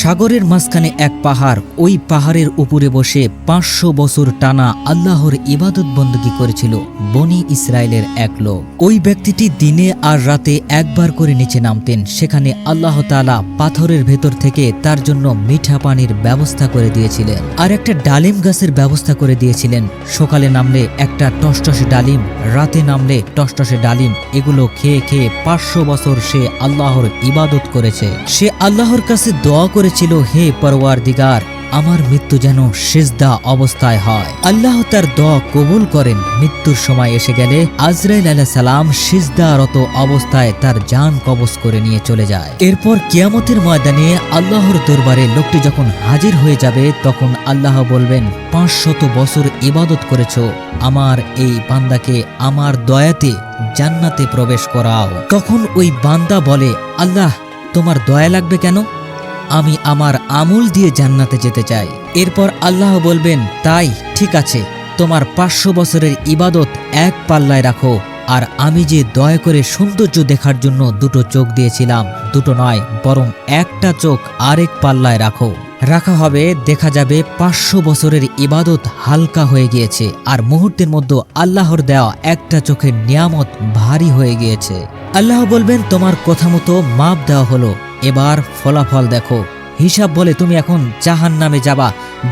সাগরের মাঝখানে এক পাহাড়, ওই পাহাড়ের উপরে বসে 500 বছর টানা আল্লাহর ইবাদত বন্দী করেছিল বনি ইসরায়েলের এক লোক। ওই ব্যক্তিটি দিনে আর রাতে একবার করে নিচে নামতেন। সেখানে আল্লাহ তাআলা পাথরের ভেতর থেকে তার জন্য মিঠা পানির ব্যবস্থা করে দিয়েছিলেন, আর একটা ডালিম গাছের ব্যবস্থা করে দিয়েছিলেন। সকালে নামলে একটা টসটসে ডালিম, রাতে নামলে টসটসে ডালিম। এগুলো খেয়ে খেয়ে 500 বছর সে আল্লাহর ইবাদত করেছে। সে আল্লাহর কাছে দোয়া করেছিল, হে পরওয়ারদিগার, আমার মৃত্যু যেন সিজদা অবস্থায় হয়। আল্লাহ তার দোয়া কবুল করেন। মৃত্যুর সময় এসে গেলে আজরাইল আলাইহিস সালাম সিজদারত অবস্থায় তার জান কবজ করে নিয়ে চলে যায়। এরপর কিয়ামতের ময়দানে আল্লাহর দরবারে লোকটি যখন হাজির হয়ে যাবে, তখন আল্লাহ বলবেন, 500 বছর ইবাদত করেছো, আমার এই বান্দাকে আমার দয়াতে জান্নাতে প্রবেশ করাও। তখন ওই বান্দা বলে, আল্লাহ, তোমার দয়া লাগবে কেন? আমি আমার আমল দিয়ে জান্নাতে যেতে চাই। এরপর আল্লাহ বলবেন, তাই ঠিক আছে, তোমার 500 বছরের ইবাদত এক পাল্লায় রাখো, আর আমি যে দয়া করে সৌন্দর্য দেখার জন্য 2টো চোখ দিয়েছিলাম, 2টো নয় বরং একটা চোখ আরেক পাল্লায় রাখো। রাখা হবে, দেখা যাবে 500 বছরের ইবাদত হালকা হয়ে গিয়েছে, আর মুহূর্তের মধ্যে আল্লাহর দেওয়া একটা চোখের নিয়ামত ভারী হয়ে গিয়েছে। আল্লাহ বলবেন, তোমার কথা মতো মাপ দেওয়া হলো, এবার ফলাফল দেখো। হিসাব বলে, তুমি এখন জাহান্নামে যাবা,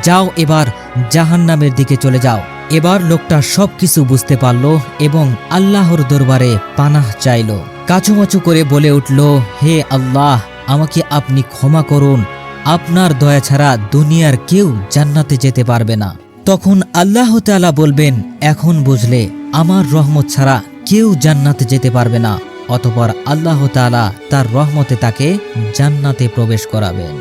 যাও এবার জাহান্নামের দিকে চলে যাও। এবার লোকটা সবকিছু বুঝতে পারল এবং আল্লাহর দরবারে পানাহ চাইল। কাচুমাচু করে বলে উঠল, হে আল্লাহ, আমাকে আপনি ক্ষমা করুন, আপনার দয়া ছাড়া দুনিয়ার কেউ জান্নাতে যেতে পারবে না। তখন আল্লাহ তাআলা বলবেন, এখন বুঝলে, আমার রহমত ছাড়া কেউ জান্নাতে যেতে পারবে না। অতঃপর আল্লাহ তাআলা তার রহমতে তাকে জান্নাতে প্রবেশ করাবেন।